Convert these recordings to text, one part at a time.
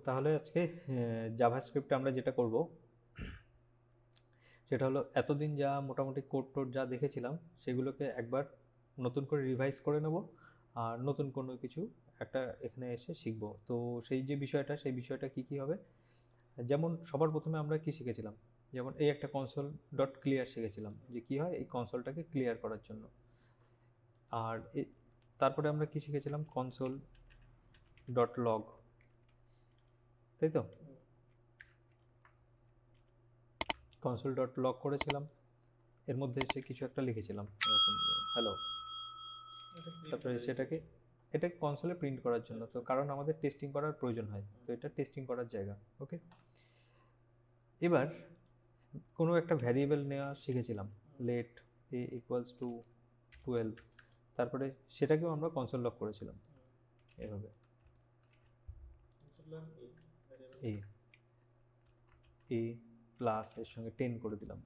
তাহলে আজকে জাভাস্ক্রিপ্টে আমরা যেটা করব সেটা হলো এতদিন যা মোটামুটি কোড টোড যা দেখেছিলাম সেগুলোকে একবার নতুন করে রিভাইজ করে নেব আর নতুন কোনো কিছু একটা এখানে এসে শিখব। তো সেই যে বিষয়টা সেই বিষয়টা কি হবে, যেমন সবার প্রথমে আমরা কি শিখেছিলাম, যেমন এই একটা কনসোল ডট ক্লিয়ার শিখেছিলাম যে কি হয় এই কনসোলটাকে ক্লিয়ার করার জন্য। আর তারপরে আমরা কি শিখেছিলাম, কনসোল ডট লগ, তাই তো? কনসোল ডট লগ করেছিলাম, এর মধ্যে এসে কিছু একটা লিখেছিলাম এরকম হ্যালো, তারপরে সেটাকে এটা কনসোলে প্রিন্ট করার জন্য, তো কারণ আমাদের টেস্টিং করার প্রয়োজন হয়, তো এটা টেস্টিং করার জায়গা। ওকে, এবার কোনো একটা ভ্যারিয়েবল নেওয়া শিখেছিলাম, লেট এ ইকুয়ালস টু 12, তারপরে সেটাকেও আমরা কনসোল লগ করেছিলাম এভাবে এ এ প্লাস এর সঙ্গে 10 করে দিলাম,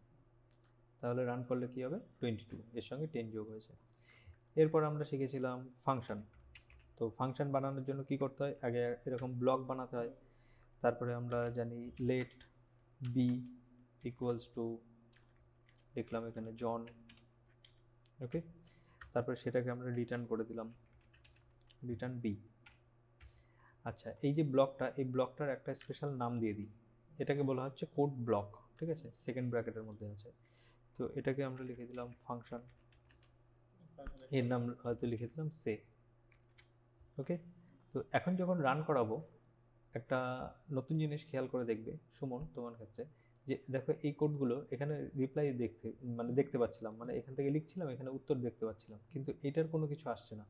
তাহলে রান করলে কি হবে 22, এর সঙ্গে 10 যোগ হয়েছে। এরপর আমরা শিখেছিলাম ফাংশন, তো ফাংশন বানানোর জন্য কি করতে হয়, আগে এরকম ব্লক বানাতে হয়, তারপরে আমরা জানি লেট বি ইকুয়ালস টু, লিখলাম এখানে জন, ওকে, তারপরে সেটাকে আমরা রিটার্ন করে দিলাম রিটার্ন বি। আচ্ছা, এই যে ব্লকটা, এই ব্লকটার একটা স্পেশাল নাম দিয়ে দিই, এটাকে বলা হচ্ছে কোড ব্লক, ঠিক আছে, সেকেন্ড ব্র্যাকেটের মধ্যে আছে, তো এটাকে আমরা লিখে দিলাম ফাংশন, এর নাম হয়তো লিখে দিলাম সে। ওকে, তো এখন যখন রান করাবো একটা নতুন জিনিস খেয়াল করে দেখবে সুমন তোমার ক্ষেত্রে, যে দেখো এই কোডগুলো এখানে রিপ্লাই দেখতে পাচ্ছিলাম, মানে এখান থেকে লিখছিলাম এখানে উত্তর দেখতে পাচ্ছিলাম, কিন্তু এটার কোনো কিছু আসছে না।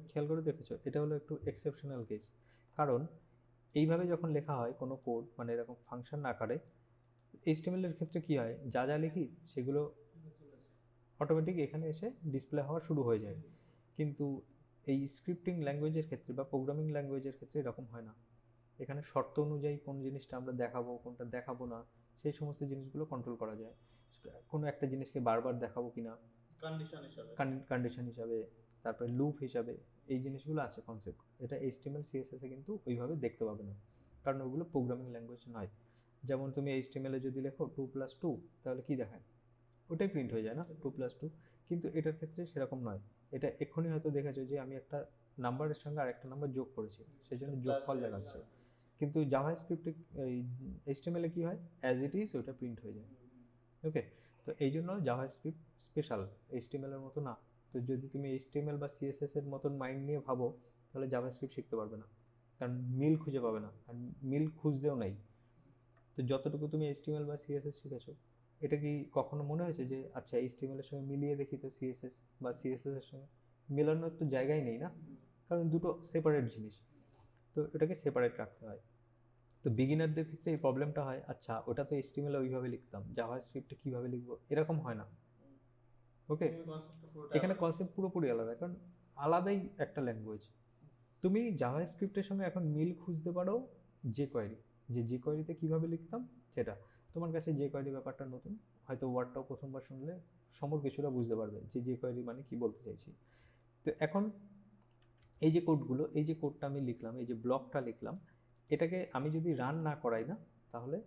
খেয়াল করে দেখেছো, এটা হলো একটু এক্সেপশনাল কেস, কারণ এইভাবে যখন লেখা হয় কোনো কোড, মানে এরকম ফাংশন আকারে, এইচটিএমএল এর ক্ষেত্রে কি হয়, যা যা লিখি সেগুলো অটোমেটিক এখানে এসে ডিসপ্লে হওয়া শুরু হয়ে যায়, কিন্তু এই স্ক্রিপ্টিং ল্যাঙ্গুয়েজের ক্ষেত্রে বা প্রোগ্রামিং ল্যাঙ্গুয়েজের ক্ষেত্রে এরকম হয় না। এখানে শর্ত অনুযায়ী কোন জিনিসটা আমরা দেখাবো কোনটা দেখাবো না সেই সমস্ত জিনিসগুলো কন্ট্রোল করা যায়, কোনো একটা জিনিসকে বারবার দেখাবো কিনা কন্ডিশন হিসাবে, তারপরে লুপ হিসাবে, এই জিনিসগুলো আছে কনসেপ্ট, এটা এইচটিএমএল সিএসএস এ কিন্তু ওইভাবে দেখতে পাবে না, কারণ ওগুলো প্রোগ্রামিং ল্যাঙ্গুয়েজ নয়। যেমন তুমি এইচটিএমএল এ যদি লেখো 2+2, তাহলে কি দেখায়, ওটাই প্রিন্ট হয়ে যায় না 2+2, কিন্তু এটার ক্ষেত্রে সেরকম নয়। এটা এক্ষুনি হয়তো দেখেছো যে আমি একটা নাম্বারের সঙ্গে আরেকটা নাম্বার যোগ করেছি, সেই জন্য যোগফল দেখাচ্ছে, কিন্তু জাভাস্ক্রিপ্টে এই এইচটিএমএল এ কি হয়, অ্যাজ ইট ইজ ওটা প্রিন্ট হয়ে যায়। ওকে, তো এই জন্য জাভাস্ক্রিপ্ট স্পেশাল, এইচটিএমএল এর মতো না। তো যদি তুমি এইচটিএমএল বা সিএসএস এর মতন মাইন্ড নিয়ে ভাবো, তাহলে জাভাস্ক্রিপ্ট শিখতে পারবে না, কারণ মিল খুঁজে পাবে না, আর মিল খুঁজতেও নাই। তো যতটুকু তুমি এইচটিএমএল বা সিএসএস শিখেছো, এটা কি কখনো মনে হয়েছে যে আচ্ছা এইচটিএমএল এর সঙ্গে মিলিয়ে দেখি তো সিএসএস, বা সিএসএস এর সঙ্গে মেলানোর তো জায়গাই নেই না, কারণ দুটো সেপারেট জিনিস, তো এটাকে সেপারেট রাখতে হয়। তো বিগিনারদের ক্ষেত্রে এই প্রবলেমটা হয়, আচ্ছা ওটা তো এইচটিএমএল ওইভাবে লিখতাম, জাভাস্ক্রিপ্টে কিভাবে লিখবো, এরকম হয় না। ওকে, এখানে কনসেপ্ট পুরোপুরি আলাদা, কারণ আলাদাই একটা ল্যাঙ্গুয়েজ। তুমি জাভাস্ক্রিপ্টের সঙ্গে এখন মিল খুঁজতে পারো যে কোয়েরি, যে কোয়েরিতে কীভাবে লিখতাম সেটা, তোমার কাছে যে কোয়েরি ব্যাপারটা নতুন, হয়তো ওয়ার্ডটাও প্রথমবার শুনলে সমর কিছুটা বুঝতে পারবে যে কোয়েরি মানে কি বলতে চাইছি। তো এখন এই যে কোডগুলো, এই যে কোডটা আমি লিখলাম, এই যে ব্লকটা লিখলাম, এটাকে আমি যদি রান না করাই না তাহলে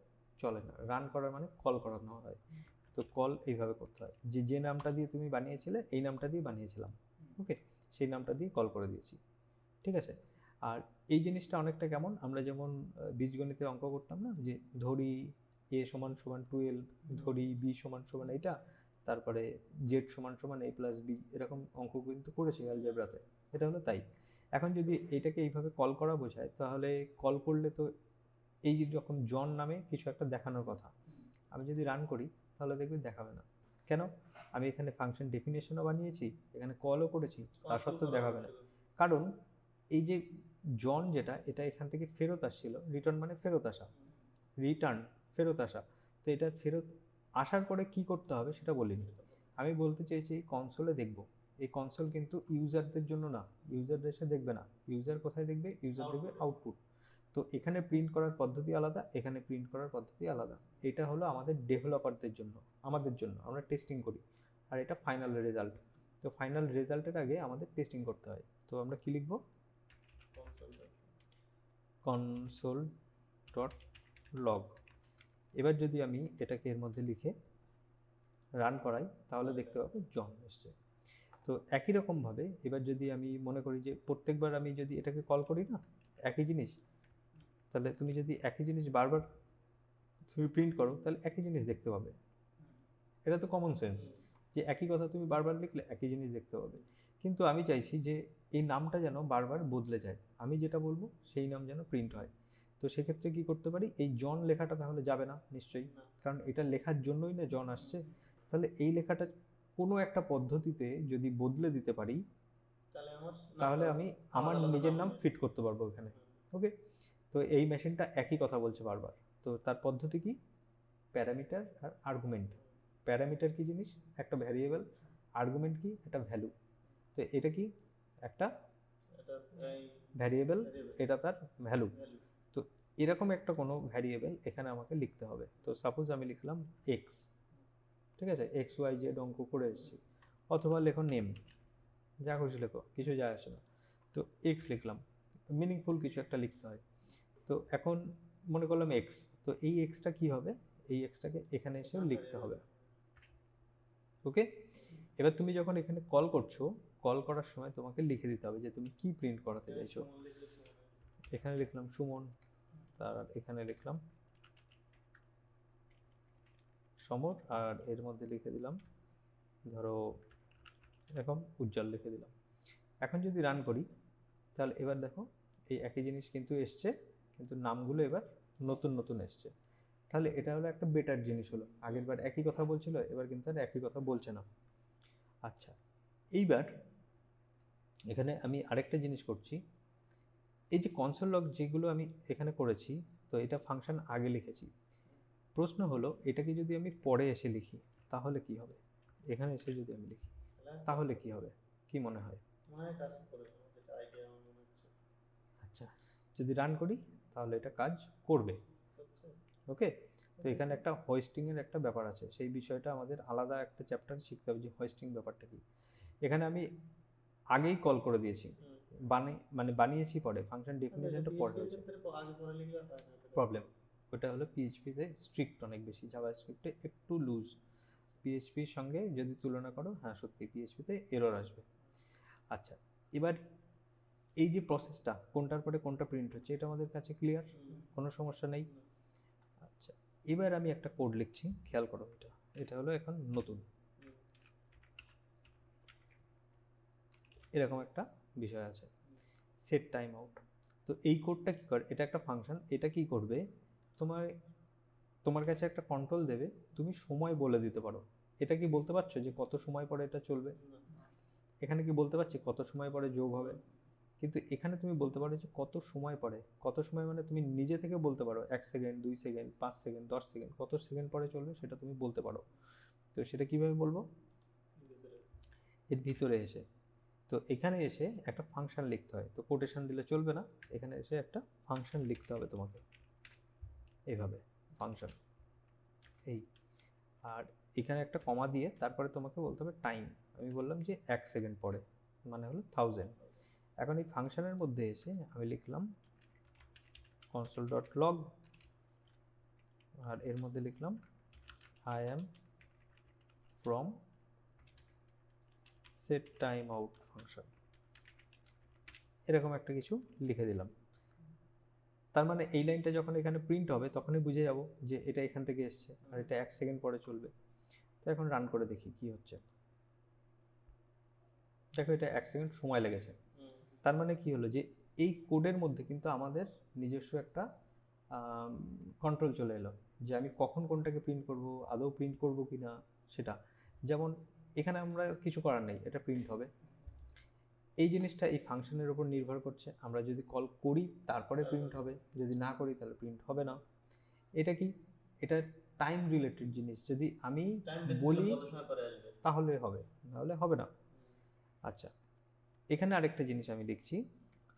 চলে না, রান করার মানে কল করানো হয়, তো কল এইভাবে করতে হয়, যে নামটা দিয়ে তুমি বানিয়েছিলে এই নামটা দিয়ে বানিয়েছিলাম, ওকে, সেই নামটা দিয়ে কল করে দিয়েছি, ঠিক আছে। আর এই জিনিসটা অনেকটা কেমন, আমরা যেমন বীজগণিতে অঙ্ক করতাম না, যে ধরি a সমান সমান 12, ধরি b সমান সমান এইটা, তারপরে z সমান সমান a প্লাস b, এরকম অঙ্ক কিন্তু করেছি অ্যালজেব্রাতে, এটা হলো তাই। এখন যদি এইটাকে এইভাবে কল করা বোঝায়, তাহলে কল করলে তো এই যে যখন জন নামে কিছু একটা দেখানোর কথা, আমি যদি রান করি তাহলে দেখবি দেখাবে না। কেন, আমি এখানে ফাংশন ডেফিনেশনও বানিয়েছি, এখানে কলও করেছি, তা সত্ত্বেও দেখাবে না, কারণ এই যে জন যেটা, এটা এখান থেকে ফেরত আসছিল, রিটার্ন মানে ফেরত আসা, রিটার্ন ফেরত আসা, তো এটা ফেরত আসার পরে কি করতে হবে সেটা বলিনি। আমি বলতে চেয়েছি কনসোলে দেখব, এই কনসোল কিন্তু ইউজারদের জন্য না, ইউজার এসে দেখবে না, ইউজার কোথায় দেখবে, ইউজার দেখবে আউটপুট, তো এখানে প্রিন্ট করার পদ্ধতি আলাদা, এখানে প্রিন্ট করার পদ্ধতি আলাদা, এটা হলো আমাদের ডেভেলপারদের জন্য, আমাদের জন্য আমরা টেস্টিং করি, আর এটা ফাইনাল রেজাল্ট, তো ফাইনাল রেজাল্টের আগে আমাদের টেস্টিং করতে হয়, তো আমরা কি লিখব, কনসোল ডট লগ। এবার যদি আমি এটাকে এর মধ্যে লিখে রান করাই তাহলে দেখতে পাবো জন এসছে। তো একই রকমভাবে এবার যদি আমি মনে করি যে প্রত্যেকবার আমি যদি এটাকে কল করি না একই জিনিস, তাহলে তুমি যদি একই জিনিস বারবার তুমি প্রিন্ট করো তাহলে একই জিনিস দেখতে পাবে। এটা তো কমন সেন্স যে একই কথা তুমি বারবার লিখলে একই জিনিস দেখতে পাবে। কিন্তু আমি চাইছি যে এই নামটা যেন বারবার বদলে যায়, আমি যেটা বলবো সেই নাম যেন প্রিন্ট হয়। তো সেক্ষেত্রে কি করতে পারি, এই জন লেখাটা তাহলে যাবে না নিশ্চয়ই, কারণ এটা লেখার জন্যই না জন আসছে। তাহলে এই লেখাটা কোনো একটা পদ্ধতিতে যদি বদলে দিতে পারি তাহলে আমি আমার নিজের নাম ফিট করতে পারবো এখানে। ওকে, তো এই মেশিনটা একই কথা বলছে বারবার। তো তার পদ্ধতি কি, প্যারামিটার আর আর্গুমেন্ট। প্যারামিটার কি জিনিস, একটা ভ্যারিয়েবল। আর্গুমেন্ট কি, একটা ভ্যালু। তো এটা কি, একটা ভ্যারিয়েবল, এটা তার ভ্যালু। তো এরকম একটা কোনো ভ্যারিয়েবল এখানে আমাকে লিখতে হবে। তো সাপোজ আমি লিখলাম এক্স, ঠিক আছে, এক্স ওয়াই জেড অঙ্ক করে এসেছি, অথবা লেখো নেম, যা খুশি লেখো, কিছু যায় আসে না। তো এক্স লিখলাম, মিনিংফুল কিছু একটা লিখতে হয়। তো এখন মনে করলাম এক্স, তো এই এক্সটা কি হবে, এই এক্সটাকে এখানে এসেও লিখতে হবে। ওকে, এবার তুমি যখন এখানে কল করছো, কল করার সময় তোমাকে লিখে দিতে হবে যে তুমি কি প্রিন্ট করাতে চাইছো। এখানে লিখলাম সুমন, তার এখানে লিখলাম সমর, আর এর মধ্যে লিখে দিলাম ধরো এরকম উজ্জ্বল লিখে দিলাম। এখন যদি রান করি তাহলে এবার দেখো এই একই জিনিস কিন্তু এসছে, কিন্তু নামগুলো এবার নতুন নতুন এসছে। তাহলে এটা হলো একটা বেটার জিনিস হলো, আগের বার একই কথা বলছিল এবার কিন্তু আর একই কথা বলছে না। আচ্ছা, এইবার এখানে আমি আরেকটা জিনিস করছি, এই যে কনসোল লগ যেগুলো আমি এখানে করেছি, তো এটা ফাংশন আগে লিখেছি। প্রশ্ন হলো এটাকে যদি আমি পরে এসে লিখি তাহলে কি হবে, এখানে এসে যদি আমি লিখি তাহলে কি হবে, কি মনে হয়? আচ্ছা, যদি রান করি তাহলে এটা কাজ করবে। ওকে, তো এখানে একটা হোস্টিং এর একটা ব্যাপার আছে, সেই বিষয়টা আমাদের আলাদা একটা চ্যাপ্টার শিখতে হবে যে হোস্টিং ব্যাপারটা কি। এখানে আমি আগেই কল করে দিয়েছি, মানে বানিয়েছি পরে, ফাংশন ডেফিনিশনটা পরে হয়েছে। প্রবলেম ওটা হলো পিএইচপিতে স্ট্রিক্ট অনেক বেশি, জাভাস্ক্রিপ্টে একটু লুজ। পিএইচপির সঙ্গে যদি তুলনা করো, হ্যাঁ সত্যি পিএইচপিতে এরর আসবে। আচ্ছা, এবার এই যে প্রসেসটা কোনটার পরে কোনটা প্রিন্ট হচ্ছে এটা আমাদের কাছে ক্লিয়ার, কোনো সমস্যা নেই। আচ্ছা, এবার আমি একটা কোড লিখছি, খেয়াল করো, এটা এটা হলো এখন নতুন এরকম একটা বিষয় আছে, সেট টাইম আউট। তো এই কোডটা কি করে, এটা একটা ফাংশন, এটা কি করবে, তোমার তোমার কাছে একটা কন্ট্রোল দেবে, তুমি সময় বলে দিতে পারো। এটা কি বলতে পারছো যে কত সময় পরে এটা চলবে, এখানে কি বলতে পারছি কত সময় পরে যোগ হবে, কিন্তু এখানে তুমি বলতে পারো যে কত সময় পরে, কত সময় মানে তুমি নিজে থেকে বলতে পারো 1 সেকেন্ড 2 সেকেন্ড 5 সেকেন্ড 10 সেকেন্ড, কত সেকেন্ড পরে চলবে সেটা তুমি বলতে পারো। তো সেটা কিভাবে বলবো, এর ভিতরে এসে, তো এখানে এসে একটা ফাংশন লিখতে হয়। তো কোটেশন দিলে চলবে না, এখানে এসে একটা ফাংশন লিখতে হবে তোমাকে, এইভাবে ফাংশন এই, আর এখানে একটা কমা দিয়ে তারপরে তোমাকে বলতে হবে টাইম। আমি বললাম যে 1 সেকেন্ড পরে, মানে হলো 1000। এখন এই ফাংশনের মধ্যে এসে আমি লিখলাম console.log, আর এর মধ্যে লিখলাম I am from set time out function, এরকম একটা কিছু লিখে দিলাম। তার মানে এই লাইনটা যখন এখানে প্রিন্ট হবে তখনই বুঝে যাব যে এটা এখান থেকে এসছে আর এটা 1 সেকেন্ড পরে চলবে। তো এখন রান করে দেখি কি হচ্ছে। দেখো এটা 1 সেকেন্ড সময় লেগেছে। তার মানে কি হলো যে এই কোডের মধ্যে কিন্তু আমাদের নিজস্ব একটা কন্ট্রোল চলে এলো যে আমি কখন কোনটাকে প্রিন্ট করব, আদৌ প্রিন্ট করব কিনা সেটা। যেমন এখানে আমরা কিছু করার নেই, এটা প্রিন্ট হবে। এই জিনিসটা এই ফাংশনের উপর নির্ভর করছে, আমরা যদি কল করি তারপরে প্রিন্ট হবে, যদি না করি তাহলে প্রিন্ট হবে না। এটা কি, এটা টাইম রিলেটেড জিনিস, যদি আমি বলি তাহলে হবে, নাহলে হবে না। আচ্ছা, এখানে আরেকটা জিনিস আমি লিখছি,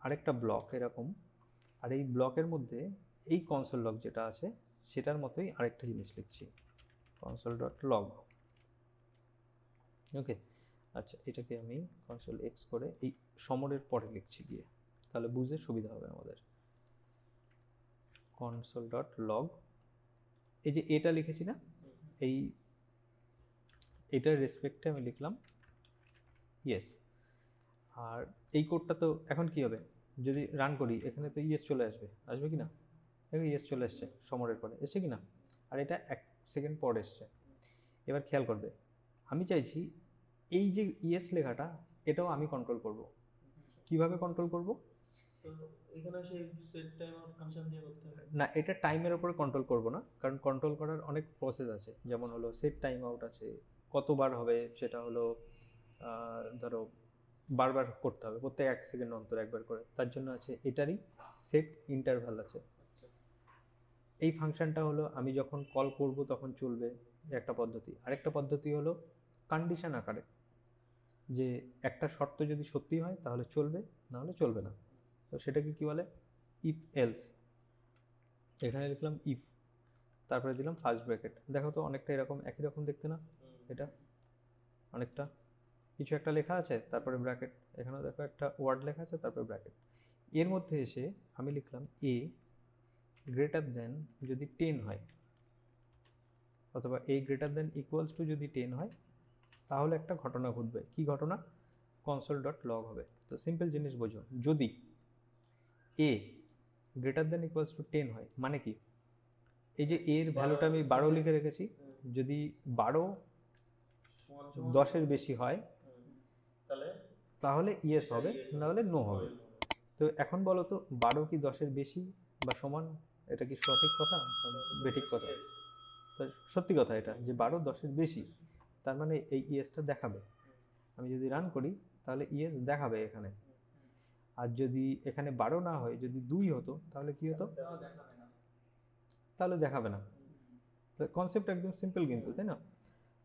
আরেকটা ব্লক এরকম, আর এই ব্লকের মধ্যে এই কনসোল লগ যেটা আছে সেটার মতোই আরেকটা জিনিস লিখছি, console.log। ওকে, আচ্ছা এটাকে আমি কনসোল এক্স করে এই সমরের পরে লিখছি গিয়ে, তাহলে বুঝতে সুবিধা হবে আমাদের। কনসোল ডট লগ, এই যে এটা লিখেছি না, এটার রেসপেক্টে আমি লিখলাম ইয়েস। আর এই কোডটা তো এখন কি হবে, যদি রান করি এখানে তো ইয়েস চলে আসবে কি না, দেখো ইয়েস চলে এসছে সমরের পরে, এসছে কি না, আর এটা 1 সেকেন্ড পর এসছে। এবার খেয়াল করবে, আমি চাইছি এই যে ইয়েস লেখাটা এটাও আমি কন্ট্রোল করব। কিভাবে কন্ট্রোল করব? তো এখানে সেই সেট টাইম আউট ফাংশন দিয়ে করতে হবে না, এটা টাইমের উপরে কন্ট্রোল করব না, কারণ কন্ট্রোল করার অনেক প্রসেস আছে, যেমন হলো সেট টাইম আউট আছে, কতবার হবে সেটা হলো ধরো বারবার করতে হবে, প্রত্যেক 1 সেকেন্ড অন্তর একবার করে, তার জন্য আছে এটারই সেট ইন্টারভাল আছে। এই ফাংশনটা হলো আমি যখন কল করব তখন চলবে একটা পদ্ধতি। আরেকটা পদ্ধতি হলো কন্ডিশন আকারে, যে একটা শর্ত যদি সত্যি হয় তাহলে চলবে, না হলে চলবে না। তো সেটাকে কি বলে, ইফ এলস। এখানে লিখলাম ইফ, তারপরে দিলাম ফার্স্ট ব্র্যাকেট। দেখো তো অনেকটা এরকম একই রকম দেখতে না, এটা অনেকটা কিছু একটা লেখা আছে তারপরে ব্র্যাকেট, এখানেও দেখো একটা ওয়ার্ড লেখা আছে তারপরে ব্র্যাকেট। এর মধ্যে এসে আমি লিখলাম এ গ্রেটার দেন যদি 10 হয়, অথবা এ গ্রেটার দেন ইকুয়ালস টু যদি 10 হয়, তাহলে একটা ঘটনা ঘটবে। কি ঘটনা? কনসোল ডট লগ হবে। তো সিম্পল জিনিস বোঝো, যদি এ গ্রেটার দেন ইকুয়ালস টু 10 হয় মানে কি, এই যে এর ভ্যালুটা আমি 12 লিখে রেখেছি, যদি 12 10-এর বেশি হয় তাহলে ইয়েস হবে, না হলে নো হবে। তো এখন বলো তো 12 কি 10-এর বেশি বা সমান, এটা কি সঠিক কথা বেঠিক কথা? তো সত্যি কথা এটা, যে 12 10-এর বেশি, তার মানে এই ইয়েসটা দেখাবে। আমি যদি রান করি তাহলে ইয়েস দেখাবে এখানে। আর যদি এখানে 12 না হয়, যদি 2 হতো তাহলে কি হতো, তাহলে দেখাবে না। তো কনসেপ্ট একদম সিম্পল কিন্তু, তাই না?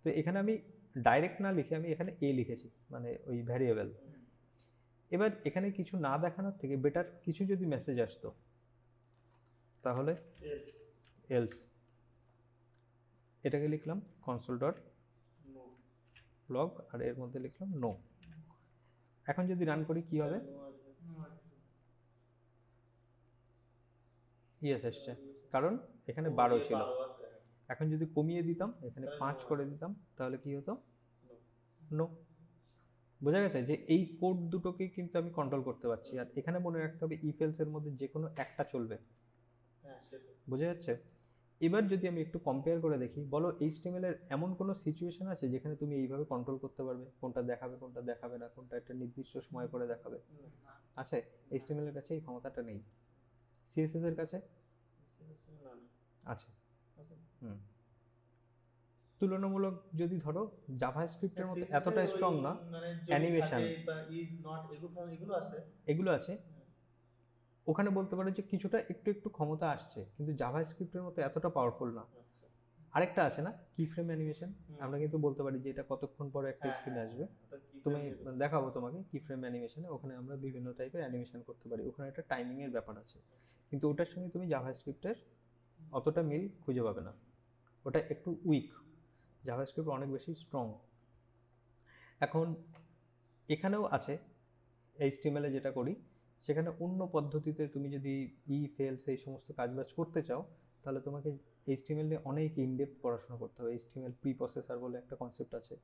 তো এখানে আমি ডাইরেক্ট না লিখে আমি এখানে এ লিখেছি, মানে ওই ভ্যারিয়েবল। এবার এখানে কিছু না দেখানোর থেকে বেটার কিছু যদি মেসেজ আসতো, তাহলে এলস, এটাকে লিখলাম কনসোল ডট লগ, আর এর মধ্যে লিখলাম নো। এখন যদি রান করি কি হবে, ইয়েস এসছে, কারণ এখানে 12 ছিল। এখন যদি কমিয়ে দিতাম, এখানে 5 করে দিতাম, তাহলে কি হতো, নো। বোঝা গেছে যে এই কোড দুটোকে কিন্তু আমি কন্ট্রোল করতে পারছি। আর এখানে মনে রাখতে হবে ইফ এলস এর মধ্যে যে কোনো একটা চলবে। বোঝা যাচ্ছে? এবার যদি আমি একটু কম্পেয়ার করে দেখি, বলো এইচটিএমএল এর এমন কোনো সিচুয়েশন আছে যেখানে তুমি এইভাবে কন্ট্রোল করতে পারবে, কোনটা দেখাবে কোনটা দেখাবে না, কোনটা একটা নির্দিষ্ট সময় করে দেখাবে? আছে? এইচটিএমএল এর কাছে এই ক্ষমতাটা নেই। সিএসএস এর কাছে আছে। হুম, তুলনামূলক যদি ধরো জাভাস্ক্রিপ্টের মতো এতটা স্ট্রং না, অ্যানিমেশন এগুলো আছে, ওখানে বলতে পারো যে কিছুটা একটু একটু ক্ষমতা আসছে, কিন্তু জাভাস্ক্রিপ্টের মতো এতটা পাওয়ারফুল না। আরেকটা আছে না, কি ফ্রেম অ্যানিমেশন, আমরা কিন্তু বলতে পারি যে এটা কতক্ষণ পরে একটা স্ক্রিনে আসবে। তুমি দেখাবো তোমাকে কি ফ্রেম অ্যানিমেশনে, ওখানে আমরা বিভিন্ন টাইপের অ্যানিমেশন করতে পারি, ওখানে একটা টাইমিং এর ব্যাপার আছে, কিন্তু ওটার সঙ্গে তুমি জাভাস্ক্রিপ্টের অতটা মিল খুঁজে পাবে না, ওটা একটু উইক, জাভাস্ক্রিপ্ট অনেক বেশি স্ট্রং। এখন এখানেও আছে এইচটিএমএল এ যেটা করি, সেখানে অন্য পদ্ধতিতে তুমি যদি ইফ এলস এই সমস্ত কাজবাজ করতে চাও, তাহলে তোমাকে এইচটিএমএল নিয়ে অনেক ইনডেপথ পড়াশোনা করতে হবে। এইচটিএমএল প্রি প্রসেসর বলে একটা কনসেপ্ট আছে,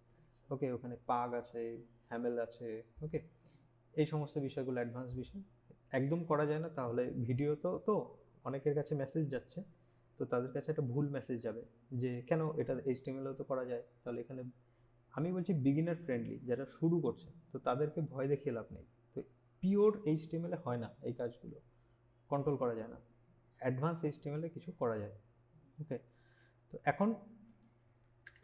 ওকে, ওখানে পাগ আছে, হ্যামেল আছে, ওকে, এই সমস্ত বিষয়গুলো অ্যাডভান্স বিষয়, একদম করা যায় না। তাহলে ভিডিও তো অনেকের কাছে মেসেজ যাচ্ছে, তো তাদের কাছে একটা ভুল মেসেজ যাবে যে কেন এটা এইচটিএমএলও তো করা যায়, তাহলে এখানে আমি বলছি বিগিনার ফ্রেন্ডলি, যারা শুরু করছে, তো তাদেরকে ভয় দেখিয়ে লাভ নেই। তো পিওর এইচটিএমএল এ হয় না এই কাজগুলো, কন্ট্রোল করা যায় না, অ্যাডভান্স এইচটিএমএল এ কিছু করা যায়। ওকে, তো এখন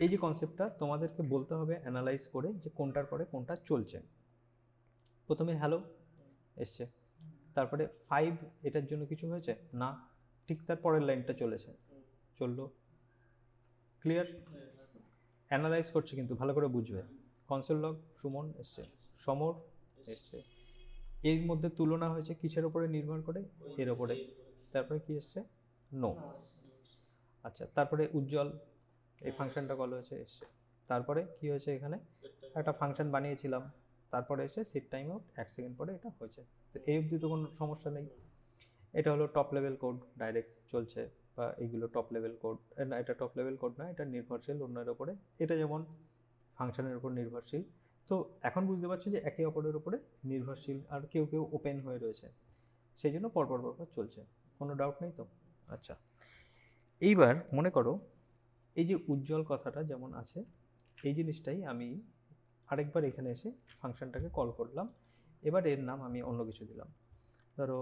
এই যে কনসেপ্টটা তোমাদেরকে বলতে হবে অ্যানালাইজ করে যে কোনটার পরে কোনটা চলছে। প্রথমে হ্যালো এসছে, তারপরে 5 এটার জন্য কিছু হয়েছে না, ঠিক তার পরের লাইনটা চলেছে, চললো, ক্লিয়ার? অ্যানালাইজ করছে কিন্তু ভালো করে বুঝবে। কনসোল লগ সুমন এসছে, সমর এসছে, এর মধ্যে তুলনা হয়েছে কিসের উপরে নির্ভর করে, এর উপরে, তারপরে কি এসছে, নো। আচ্ছা, তারপরে উজ্জ্বল, এই ফাংশনটা কল হয়েছে, এসছে, তারপরে কি হয়েছে, এখানে একটা ফাংশন বানিয়েছিলাম, তারপরে এসে সেট টাইম আউট 1 সেকেন্ড পরে এটা হয়েছে। তো এই অবধি তো কোনো সমস্যা নেই। এটা হলো টপ লেভেল কোড, ডাইরেক্ট চলছে, বা এইগুলো টপ লেভেল কোড না, এটা টপ লেভেল কোড না, এটা নির্ভরশীল অন্যের ওপরে, এটা যেমন ফাংশনের উপর নির্ভরশীল। তো এখন বুঝতে পারছো যে একে অপরের উপরে নির্ভরশীল, আর কেউ কেউ ওপেন হয়ে রয়েছে, সেই জন্য পরপর পরপর চলছে। কোনো ডাউট নেই তো? আচ্ছা, এইবার মনে করো এই যে উজ্জ্বল কথাটা যেমন আছে, এই জিনিসটাই আমি আরেকবার এখানে এসে ফাংশনটাকে কল করলাম, এবার এর নাম আমি অন্য কিছু দিলাম, ধরো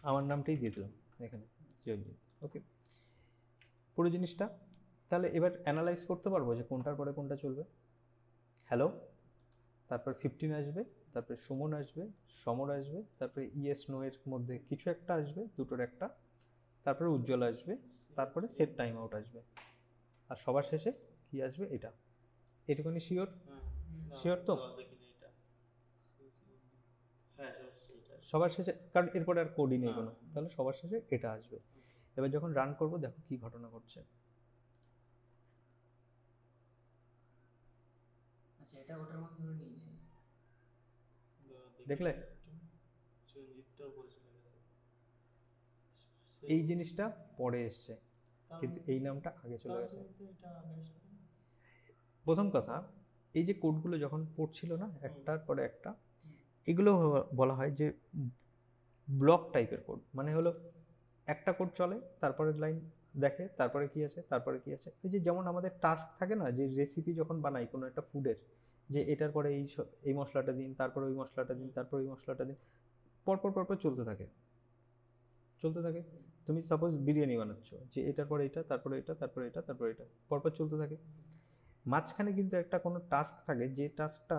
আমার নামটাই দিয়ে দিলাম এখানে চিরঞ্জিত। ওকে, পুরো জিনিসটা তাহলে এবার অ্যানালাইজ করতে পারবো যে কোনটার পরে কোনটা চলবে। হ্যালো, তারপর 15 আসবে, তারপরে সুমন আসবে, সমর আসবে, তারপরে ইয়েস নো এর মধ্যে কিছু একটা আসবে, দুটোর একটা, তারপরে উজ্জ্বল আসবে, তারপরে সেট টাইম আউট আসবে, আর সবার শেষে কি আসবে এটা। এটুকুনি শিওর? শিওর তো? সবার শেষে, কারণ এরপরে আর কোডই নেই কোনো, তাহলে সবার শেষে এটা আসবে। এবার যখন রান করব দেখো কি ঘটনা ঘটছে। আচ্ছা, এটা ওটার মধ্যে ধরে নিয়েছে। দেখলে এই জিনিসটা পরে এসছে, কিন্তু এই নামটা আগে চলে গেছে। প্রথম কথা, এই যে কোডগুলো যখন পড়ছিল না একটার পরে একটা, এগুলো বলা হয় যে ব্লক টাইপের কোড, মানে হলো একটা কোড চলে, তারপরের লাইন দেখে, তারপরে কি আছে, তারপরে কি আছে। এই যে যেমন আমাদের টাস্ক থাকে না, যে রেসিপি যখন বানাই কোনো একটা ফুডের, যে এটার পরে এই মশলাটা দিন, তারপরে ওই মশলাটা দিন, তারপর ওই মশলাটা দিন, পরপর পরপর চলতে থাকে, চলতে থাকে। তুমি সাপোজ বিরিয়ানি বানাচ্ছ, যে এটার পরে এটা, তারপরে এটা, তারপরে এটা, তারপরে এটা, পরপর চলতে থাকে। মাঝখানে কিন্তু একটা কোনো টাস্ক থাকে, যে টাস্কটা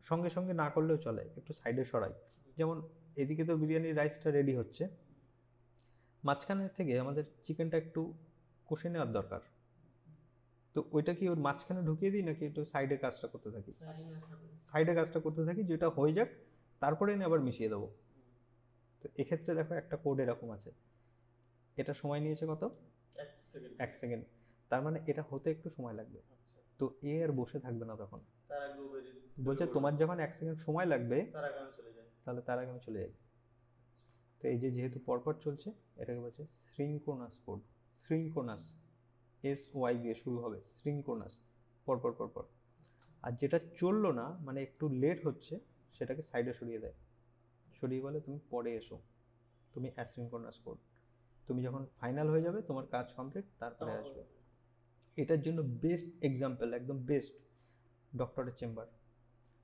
সঙ্গে সঙ্গে না করলেও চলে, একটু সাইডে সরাই। যেমন এদিকে তো বিরিয়ানির রাইসটা রেডি হচ্ছে, মাঝখানে থেকে আমাদের চিকেনটা একটু কষে নেওয়ার দরকার, তো ওইটা কি ওর মাঝখানে ঢুকিয়ে দিই, নাকি একটু সাইডে কাজটা করতে থাকি? সাইডে কাজটা করতে থাকি, যেটা হয়ে যাক, তারপরে এনে আবার মিশিয়ে দেবো। তো এক্ষেত্রে দেখো একটা কোড এরকম আছে, এটা সময় নিয়েছে কত? 1 সেকেন্ড। তার মানে এটা হতে একটু সময় লাগবে। তো এ আর বসে থাকবে না তখন, বলছে তোমার যখন 1 সেকেন্ড সময় লাগবে, তাহলে তার আগে আমি চলে যাই। তো এই যে যেহেতু পরপর চলছে, এটাকে বলছে সিঙ্ক্রোনাস কোড। সিঙ্ক্রোনাস, SY দিয়ে শুরু হবে, সিঙ্ক্রোনাস, পরপর পরপর। আর যেটা চললো না, মানে একটু লেট হচ্ছে, সেটাকে সাইডে সরিয়ে দেয়, সরিয়ে বলে তুমি পরে এসো, তুমি অ্যাসিঙ্ক্রোনাস কোড। তুমি যখন ফাইনাল হয়ে যাবে, তোমার কাজ কমপ্লিট, তারপরে আসবে। এটার জন্য বেস্ট এক্সাম্পল, একদম বেস্ট, ডক্টরের চেম্বার।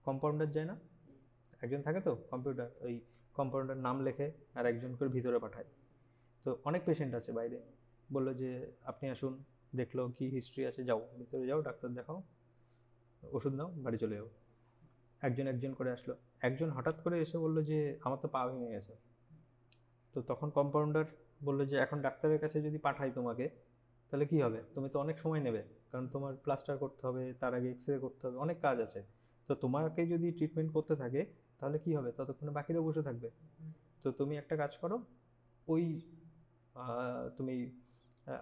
কম্পাউন্ডার যায় না, একজন থাকে তো কম্পিউটার, ওই কম্পাউন্ডার নাম লেখে আর একজন করে ভিতরে পাঠায়। তো অনেক পেশেন্ট আছে বাইরে, বললো যে আপনি আসুন, দেখলো কি হিস্ট্রি আছে, যাও ভিতরে যাও, ডাক্তার দেখাও, ওষুধ নাও, বাড়ি চলে যাও। একজন একজন করে আসলো, একজন হঠাৎ করে এসে বললো যে আমার তো পা ভেঙে গেছে। তো তখন কম্পাউন্ডার বললো যে এখন ডাক্তারের কাছে যদি পাঠাই তোমাকে, তাহলে কি হবে, তুমি তো অনেক সময় নেবে, কারণ তোমার প্লাস্টার করতে হবে, তার আগে এক্সরে করতে হবে, অনেক কাজ আছে। তো তোমাকে যদি ট্রিটমেন্ট করতে থাকে, তাহলে কি হবে, ততক্ষণে বাকিরা বসে থাকবে। তো তুমি একটা কাজ করো, ওই তুমি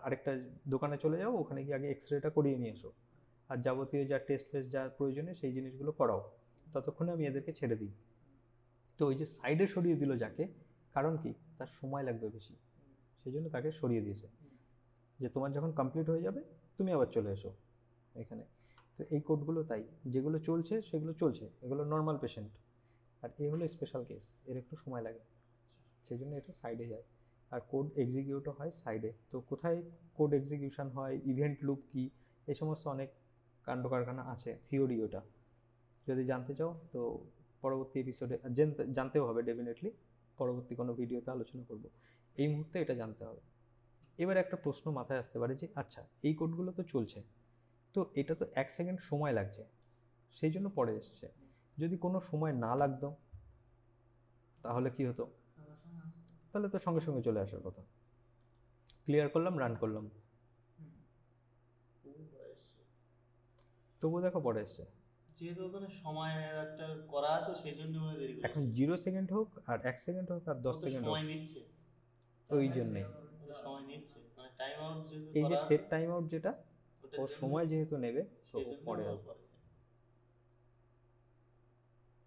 আরেকটা দোকানে চলে যাও, ওখানে গিয়ে আগে এক্সরেটা করিয়ে নিয়ে এসো, আর যাবতীয় যা টেস্ট ফেস্ট যা প্রয়োজনে সেই জিনিসগুলো করাও, ততক্ষণে আমি এদেরকে ছেড়ে দিই। তো ওই যে সাইডে সরিয়ে দিল যাকে, কারণ কি, তার সময় লাগবে বেশি, সেই জন্য তাকে সরিয়ে দিয়েছে, যে তোমার যখন কমপ্লিট হয়ে যাবে তুমি আবার চলে এসো এখানে। তো এই কোডগুলো তাই, যেগুলো চলছে সেগুলো চলছে, এগুলো নর্মাল পেশেন্ট, আর এ হলো স্পেশাল কেস, এর একটু সময় লাগে, সেই জন্য এটা সাইডে যায়। আর কোড এক্সিকিউটও হয় সাইডে। তো কোথায় কোড এক্সিকিউশন হয়, ইভেন্ট লুপ কি, এই সমস্ত অনেক কাণ্ড কারখানা আছে, থিওরি ওটা। যদি জানতে চাও তো পরবর্তী এপিসোডে জানতেও হবে ডেফিনেটলি, পরবর্তী কোনো ভিডিওতে আলোচনা করব। এই মুহূর্তে এটা জানতে হবে। এবার একটা প্রশ্ন মাথায় আসতে পারে যে আচ্ছা, এই কোডগুলো তো চলছে, তো এটা তো 1 সেকেন্ড সময় লাগছে, সেই জন্য পরে এসছে। যদি কোনো সময় না লাগতো, তাহলে কি হতো? তাহলে তো সঙ্গে সঙ্গে চলে আসার কথা। ক্লিয়ার করলাম, রান করলাম, তবুও দেখো পরে এসছে। যেহেতু ওখানে সময় একটা করা আছে, সেই জন্য মনে দেরি করছে। এখন 0 সেকেন্ড হোক আর 1 সেকেন্ড হোক আর 10 সেকেন্ড হোক, সময় নিচ্ছে, ওই জন্যই সময় নিচ্ছে, মানে টাইম আউট যেহেতু এই যে করা আছে, সেট টাইম আউট, যেটা ওটার ও জন্য সময় যেহেতু নেবে, তো সেই ও জন্য পরে ও আসবে, পরে।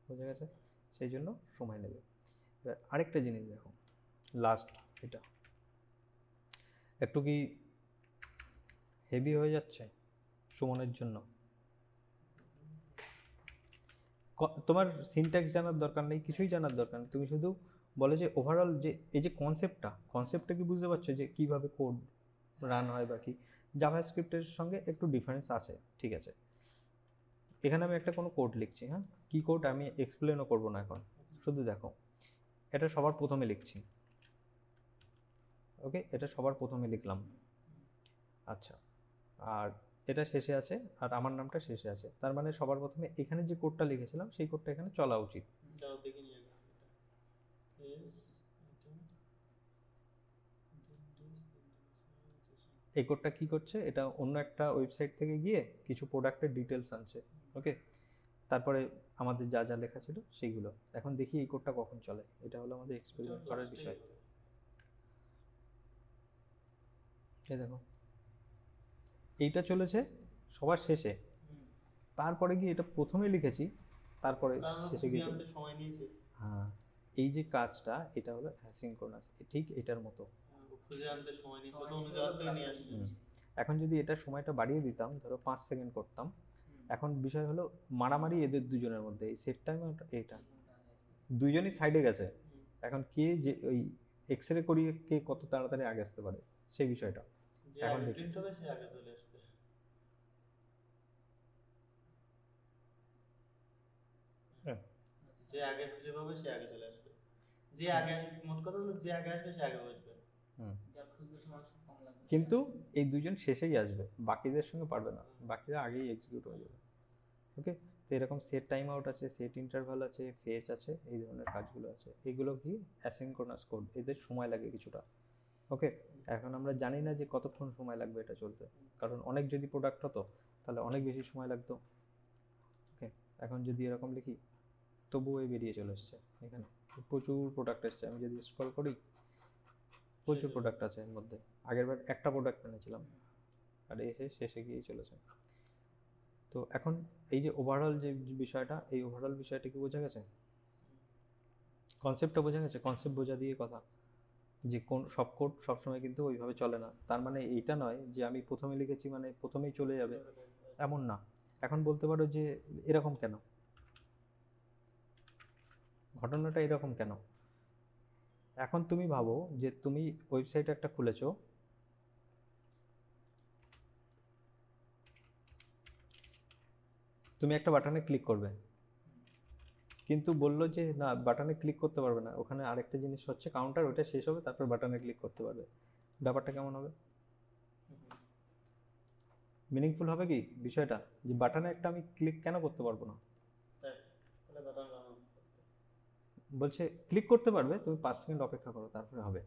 বুঝে গেছে? সেই জন্য সময় নেবে। এবার আরেকটা জিনিস দেখো, লাস্ট এটা একটু কি হেভি হয়ে যাচ্ছে সুমনের জন্য? তোমার সিনট্যাক্স জানার দরকার নেই, কিছুই জানার দরকার নেই, তুমি শুধু বলে যে ওভারঅল যে এই যে কনসেপ্টটা কি বুঝতে পারছো যে কিভাবে কোড রান হয় বা কি। জাভাস্ক্রিপ্টের সঙ্গে একটু ডিফারেন্স আছে, ঠিক আছে। এখানে আমি একটা কোনো কোড লিখছি, হ্যাঁ, কি কোড আমি এক্সপ্লেনও করবো না এখন, শুধু দেখো এটা সবার প্রথমে লিখছি। ওকে, এটা সবার প্রথমে লিখলাম। আচ্ছা, আর এটা শেষে আছে আর আমার নামটা শেষে আছে, তার মানে সবার প্রথমে এখানে যে কোডটা লিখেছিলাম সেই কোডটা এখানে চলা উচিত। যাও দেখে নিয়ে আগে এস এই কোডটা কি করছে, এটা অন্য একটা ওয়েবসাইট থেকে গিয়ে কিছু প্রোডাক্টের ডিটেলস আনছে। ওকে, তারপরে আমাদের যা যা লেখা ছিল সেইগুলো। এখন দেখি এই কোডটা কখন চলে, এটা হলো আমাদের এক্সপেরিমেন্ট করার বিষয়। এই দেখো এইটা চলেছে সবার শেষে, তারপরে গিয়ে এটা প্রথমে লিখেছি, তারপরে শেষে গিয়ে আনতে সময় নিয়েছে। হ্যাঁ, এই যে কাজটা এটা হলো অ্যাসিনক্রোনাস, ঠিক এটার মতো। খুঁজে আনতে সময় নিয়েছে, তো অন্য জায়গা থেকে নিয়ে আসছে। এখন যদি এটা সময়টা বাড়িয়ে দিতাম, ধরো 5 সেকেন্ড করতাম, এখন বিষয় হলো মারামারি এদের দুজনের মধ্যে, এই সেট টাইম এইটা দুইজনই সাইডে গেছে। এখন কে যে ওই এক্সরে করিয়ে কে কত তাড়াতাড়ি আগে আসতে পারে সেই বিষয়টা যে এখন আগে দেখি। প্রিন্ট হবে সে আগে চলে আসবে। হ্যাঁ, যে আগে খুঁজে পাবে সে আগে চলে আসবে, যে আগে, মোট কথা হলো যে আগে আসবে সে আগে বসবে। যার খুঁজতে সময় কম লাগবে। কিন্তু এই দুজন শেষেই আসবে, বাকিদের সঙ্গে পারবে না, বাকিরা আগেই এক্সিকিউট হয়ে যাবে। ওকে, তো এরকম সেট টাইম আউট আছে, সেট ইন্টারভাল আছে, ফেচ আছে, এই ধরনের কাজগুলো আছে। এগুলো কি অ্যাসিনক্রোনাস কোড, এদের সময় লাগে কিছুটা। ওকে, এখন আমরা জানি না যে কতক্ষণ সময় লাগবে এটা চলতে, কারণ অনেক যদি প্রোডাক্ট হতো তাহলে অনেক বেশি সময় লাগতো। ওকে, এখন যদি এরকম লিখি তবুও এই বেরিয়ে চলে এসছে, এখানে প্রচুর প্রোডাক্ট এসছে। আমি যদি স্ক্রল করি প্রচুর প্রোডাক্ট আছে এর মধ্যে, আগেরবার একটা প্রোডাক্ট এনেছিলাম আর এসে শেষে গিয়েই চলেছে। তো এখন এই যে ওভারঅল যে বিষয়টা, এই ওভারঅল বিষয়টা কি বোঝা গেছে? কনসেপ্টটা বোঝা গেছে? কনসেপ্ট বোঝা দিয়ে কথা, যে কোন সব কোড সবসময় কিন্তু ওইভাবে চলে না, তার মানে এইটা নয় যে আমি প্রথমে লিখেছি মানে প্রথমেই চলে যাবে, এমন না। এখন বলতে পারো যে এরকম কেন, ঘটনাটা এরকম কেন। এখন তুমি ভাবো যে তুমি ওয়েবসাইট একটা খুলেছো, তুমি একটা বাটনে ক্লিক করবে, কিন্তু বললো যে না বাটনে ক্লিক করতে পারবে না, ওখানে আরেকটা জিনিস হচ্ছে কাউন্টার, ওটা শেষ হবে তারপর বাটনে ক্লিক করতে পারবে। ব্যাপারটা কেমন হবে? মিনিংফুল হবে কি বিষয়টা, যে বাটনে একটা আমি ক্লিক কেন করতে পারবো না? তাহলে বাটন বানানো বলছে ক্লিক করতে পারবে, তুমি 5 সেকেন্ড অপেক্ষা করো তারপরে হবে,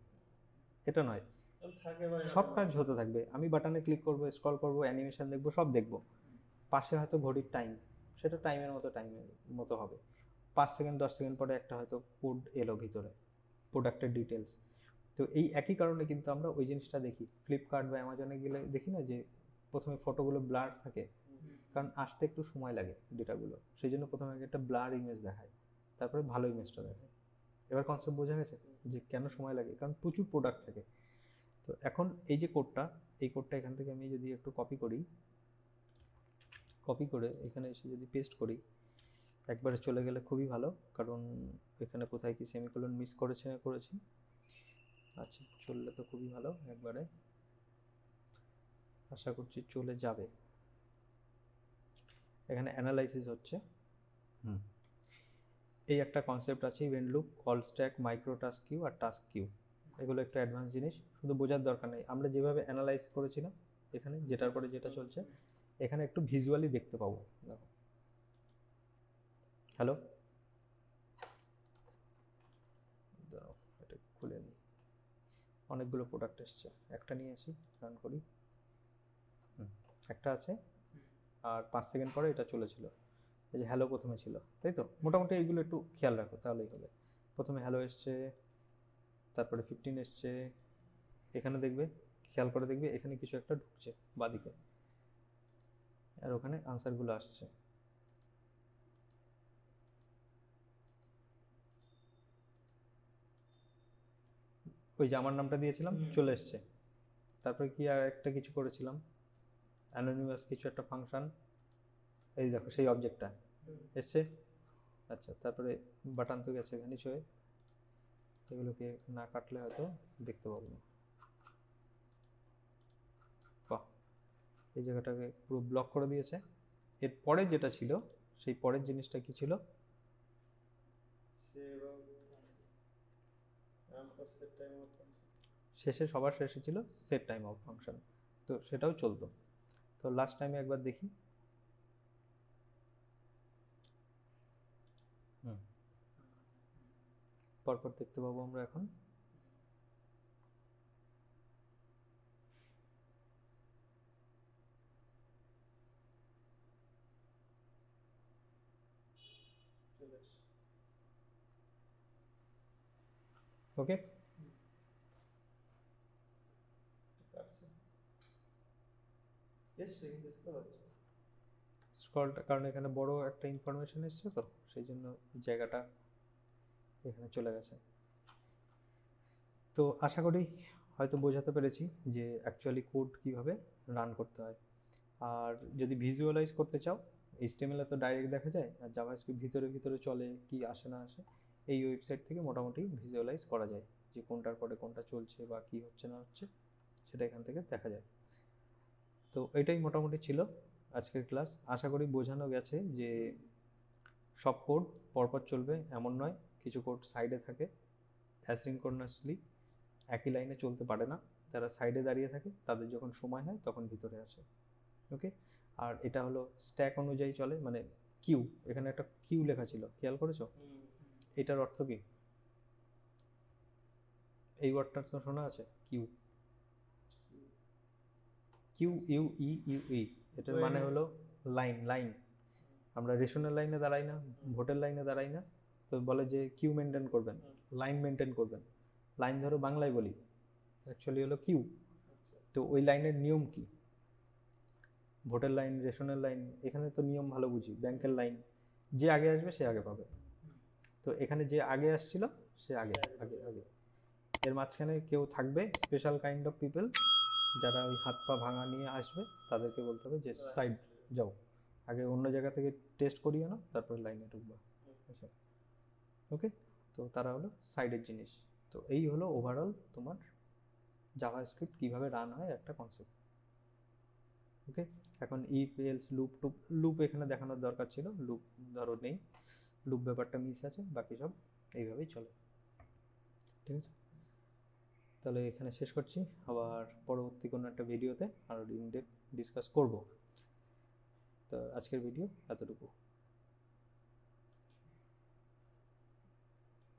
এটা নয়। থাকে ভাই, সব কাজ হতে থাকবে, আমি বাটনে ক্লিক করবো, স্ক্রল করবো, অ্যানিমেশন দেখবো, সব দেখবো, পাশে হয়তো ঘড়ির টাইম, সেটা টাইমের মতো হবে। 5 সেকেন্ড 10 সেকেন্ড পরে একটা হয়তো কোড এলো ভিতরে, প্রোডাক্টের ডিটেলস। তো এই একই কারণে কিন্তু আমরা ওই জিনিসটা দেখি ফ্লিপকার্ট বা অ্যামাজনে গেলে, দেখি না যে প্রথমে ফটোগুলো ব্লার থাকে, কারণ আসতে একটু সময় লাগে ডেটাগুলো, সেই জন্য প্রথমে আগে একটা ব্লার ইমেজ দেখায়, তারপরে ভালো ইমেজটা দেখায়। এবার কনসেপ্ট বোঝা গেছে যে কেন সময় লাগে, কারণ প্রচুর প্রোডাক্ট থাকে। তো এখন এই যে কোডটা, এই কোডটা এখান থেকে আমি যদি একটু কপি করি, কপি করে এখানে এসে যদি পেস্ট করি, একবারে চলে গেলে খুবই ভালো, কারণ এখানে কোথায় কি সেমিকোলন মিস করেছি। আচ্ছা, চললে তো খুবই ভালো, একবারে আশা করছি চলে যাবে। এখানে অ্যানালাইসিস হচ্ছে, এই একটা কনসেপ্ট আছে event loop, call stack, micro task queue আর টাস্ক কিউ, এগুলো একটা অ্যাডভান্স জিনিস, শুধু বোঝার দরকার নেই। আমরা যেভাবে অ্যানালাইজ করেছিলাম এখানে, যেটার পরে যেটা চলছে, এখানে একটু ভিজুয়ালি দেখতে পাবো। দেখো, হ্যালো, এটা খুলে নিই, অনেকগুলো প্রোডাক্ট এসছে, একটা নিয়ে আসি, রান করি। একটা আছে, আর 5 সেকেন্ড পরে এটা চলেছিল, এই যে হ্যালো প্রথমে ছিল, তাই তো? মোটামুটি এইগুলো একটু খেয়াল রাখো তাহলেই হবে। প্রথমে হ্যালো এসছে, তারপরে 15 এসছে, এখানে দেখবে, খেয়াল করে দেখবে এখানে কিছু একটা ঢুকছে বাদিকে, আর ওখানে আনসারগুলো আসছে। ওই যে আমার নামটা দিয়েছিলাম হুম। চলে এসছে। তারপরে কি আর একটা কিছু করেছিলাম, অ্যানোনিমাস কিছু একটা ফাংশন, এই দেখো সেই অবজেক্টটা এসছে। আচ্ছা, তারপরে বাটন তো গেছে ভ্যানিশ হয়ে, এগুলোকে না কাটলে হয়তো দেখতে পাবো না। বাহ, এই জায়গাটাকে পুরো ব্লক করে দিয়েছে। এর পরে যেটা ছিল, সেই পরের জিনিসটা কি ছিল? শেষে সবার শেষে ছিল সেট টাইম আউট ফাংশন, তো সেটাও চলতো। তো লাস্ট টাইমে একবার দেখি। পরপর দেখতে পাবো আমরা এখন। ওকে, স্ক্রলটা কারণ এখানে বড় একটা ইনফরমেশন এসছে, তো সেই জন্য জায়গাটা এখানে চলে গেছে। তো আশা করি হয়তো বোঝাতে পেরেছি যে অ্যাকচুয়ালি কোড কীভাবে রান করতে হয়। আর যদি ভিজুয়ালাইজ করতে চাও, এইচটিএমএল তো ডাইরেক্ট দেখা যায়, আর জাভাস্ক্রিপ্ট ভিতরে ভিতরে চলে, কি আসে না আসে, এই ওয়েবসাইট থেকে মোটামুটি ভিজুয়ালাইজ করা যায় যে কোনটার পরে কোনটা চলছে বা কি হচ্ছে না হচ্ছে, সেটা এখান থেকে দেখা যায়। তো এটাই মোটামুটি ছিল আজকের ক্লাস। আশা করি বোঝানো গেছে যে সব কোড পরপর চলবে এমন নয়, কিছু কোড সাইডে থাকে, অ্যাসিনক্রোনাসলি একই লাইনে চলতে পারে না, যারা সাইডে দাঁড়িয়ে থাকে তাদের যখন সময় হয় তখন ভিতরে আসে। ওকে, আর এটা হলো স্ট্যাক অনুযায়ী চলে, মানে কিউ, এখানে একটা কিউ লেখা ছিল, খেয়াল করেছো? এটার অর্থ কি? এই ওয়ার্ডটা তো শোনা আছে, Q, Q U E U E, এটার মানে হলো লাইন। লাইন, আমরা রেশনের লাইনে দাঁড়াই না, ভোটের লাইনে দাঁড়াই না, তো বলে যে কিউ মেনটেন করবেন, লাইন মেনটেন করবেন। লাইন ধরো বাংলায় বলি, অ্যাকচুয়ালি হলো কিউ। তো ওই লাইনের নিয়ম কি? ভোটের লাইন, রেশনের লাইন, এখানে তো নিয়ম ভালো বুঝি, ব্যাংকের লাইন, যে আগে আসবে সে আগে পাবে। তো এখানে যে আগে আসছিল সে আগে আগে আগে, এর মাঝখানে কেউ থাকবে স্পেশাল কাইন্ড অফ পিপল, যারা ওই হাত পা ভাঙা নিয়ে আসবে, তাদেরকে বলতে হবে যে সাইড যাও, আগে অন্য জায়গা থেকে টেস্ট করিয়ে নাও, তারপরে লাইনে ঢুকবা। আচ্ছা, ওকে, তো তারা হলো সাইডের জিনিস। তো এই হলো ওভারঅল তোমার জাভাস্ক্রিপ্ট কীভাবে রান হয় একটা কনসেপ্ট। ওকে, এখন ইফ এলস লুপ টুপ, লুপ এখানে দেখানোর দরকার ছিল, লুপ ধরো নেই, লুপ ব্যাপারটা মিস আছে, বাকি সব এইভাবেই চলে। ঠিক আছে, তাহলে এখানে শেষ করছি, আবার পরবর্তী কোনো একটা ভিডিওতে আরও ইন ডেপথ ডিসকাস করব। তো আজকের ভিডিও এতটুকু।